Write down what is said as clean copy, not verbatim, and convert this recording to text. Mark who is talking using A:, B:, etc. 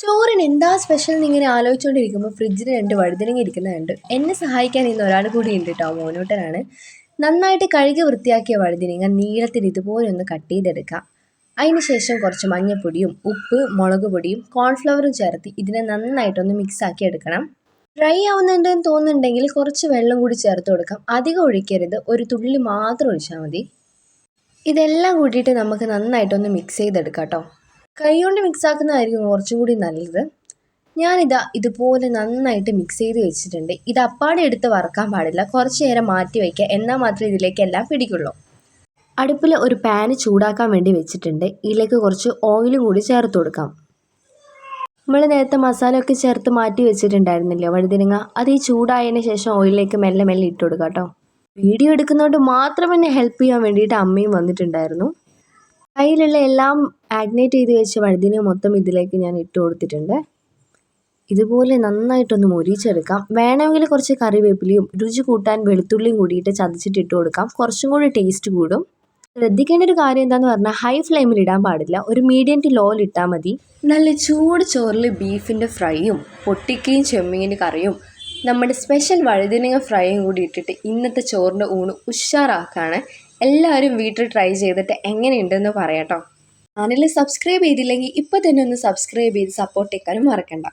A: ചോറിന് എന്താ സ്പെഷ്യൽ എന്നിങ്ങനെ ആലോചിച്ചുകൊണ്ടിരിക്കുമ്പോൾ ഫ്രിഡ്ജിൽ 2 വഴുതനങ്ങ ഇരിക്കുന്നത് കണ്ടു. എന്നെ സഹായിക്കാൻ ഇന്ന് ഒരാൾ കൂടി ഉണ്ട് കേട്ടോ, മോനൂട്ടനാണ്. നന്നായിട്ട് കഴുകി വൃത്തിയാക്കിയ വഴുതനങ്ങ നീളത്തിൽ ഇതുപോലെ ഒന്ന് കട്ട് ചെയ്തെടുക്കാം. അതിനുശേഷം കുറച്ച് മഞ്ഞൾപ്പൊടിയും ഉപ്പ്, മുളക് പൊടിയും കോൺഫ്ലവറും ചേർത്ത് ഇതിനെ നന്നായിട്ടൊന്ന് മിക്സ് ആക്കി എടുക്കണം. ഡ്രൈ ആവുന്നുണ്ടെന്ന് തോന്നുന്നുണ്ടെങ്കിൽ കുറച്ച് വെള്ളം കൂടി ചേർത്ത് കൊടുക്കാം. അധികം ഒഴിക്കരുത്, ഒരു തുള്ളി മാത്രം ഒഴിച്ചാൽ മതി. ഇതെല്ലാം കൂട്ടിയിട്ട് നമുക്ക് നന്നായിട്ടൊന്ന് മിക്സ് ചെയ്തെടുക്കാം കേട്ടോ. കൈ കൊണ്ട് മിക്സ് ആക്കുന്നതായിരിക്കും കുറച്ചും കൂടി നല്ലത്. ഞാനിതാ ഇതുപോലെ നന്നായിട്ട് മിക്സ് ചെയ്ത് വെച്ചിട്ടുണ്ട്. ഇത് അപ്പാടെ എടുത്ത് വറക്കാൻ പാടില്ല, കുറച്ച് നേരം മാറ്റി വയ്ക്കുക, എന്നാൽ മാത്രമേ ഇതിലേക്ക് എല്ലാം പിടിക്കുള്ളൂ. അടുപ്പിൽ ഒരു പാന് ചൂടാക്കാൻ വേണ്ടി വെച്ചിട്ടുണ്ട്. ഇതിലേക്ക് കുറച്ച് ഓയിലും കൂടി ചേർത്ത് കൊടുക്കാം. നമ്മൾ നേരത്തെ മസാലയൊക്കെ ചേർത്ത് മാറ്റി വെച്ചിട്ടുണ്ടായിരുന്നില്ലേ വഴുതനങ്ങ, അത് ഈ ചൂടായതിന് ശേഷം ഓയിലിലേക്ക് മെല്ലെ മെല്ലെ ഇട്ട് കൊടുക്കാം കേട്ടോ. വീഡിയോ എടുക്കുന്നതുകൊണ്ട് മാത്രം എന്നെ ഹെൽപ്പ് ചെയ്യാൻ വേണ്ടിയിട്ട് അമ്മയും വന്നിട്ടുണ്ടായിരുന്നു. കയ്യിലുള്ള എല്ലാം ആഗ്നേറ്റ് ചെയ്ത് വെച്ച വഴുതനങ്ങ മൊത്തം ഇതിലേക്ക് ഞാൻ ഇട്ട് കൊടുത്തിട്ടുണ്ട്. ഇതുപോലെ നന്നായിട്ടൊന്ന് മൊരിച്ചെടുക്കാം. വേണമെങ്കിൽ കുറച്ച് കറിവേപ്പിലയും രുചി കൂട്ടാൻ വെളുത്തുള്ളിയും കൂടിയിട്ട് ചതച്ചിട്ട് ഇട്ട് കൊടുക്കാം, കുറച്ചും കൂടി ടേസ്റ്റ് കൂടും. ശ്രദ്ധിക്കേണ്ട ഒരു കാര്യം എന്താണെന്ന് പറഞ്ഞാൽ ഹൈ ഫ്ലെയിമിൽ ഇടാൻ പാടില്ല, ഒരു മീഡിയം ടു ലോയിൽ ഇട്ടാൽ മതി. നല്ല ചൂട് ചോറിൽ ബീഫിൻ്റെ ഫ്രൈയും പൊട്ടിക്കയും ചെമ്മീൻ്റെ കറിയും നമ്മുടെ സ്പെഷ്യൽ വഴുതനങ്ങ ഫ്രൈയും കൂടി ഇട്ടിട്ട് ഇന്നത്തെ ചോറിൻ്റെ ഊണ് ഉഷാറാക്കാണ്. എല്ലാവരും വീട്ടിൽ ട്രൈ ചെയ്തിട്ട് എങ്ങനെയുണ്ടെന്ന് പറയാട്ടോ. ചാനൽ സബ്സ്ക്രൈബ് ചെയ്തില്ലെങ്കിൽ ഇപ്പോൾ തന്നെ ഒന്ന് സബ്സ്ക്രൈബ് ചെയ്ത് സപ്പോർട്ട് ചെയ്യാനും മറക്കണ്ട.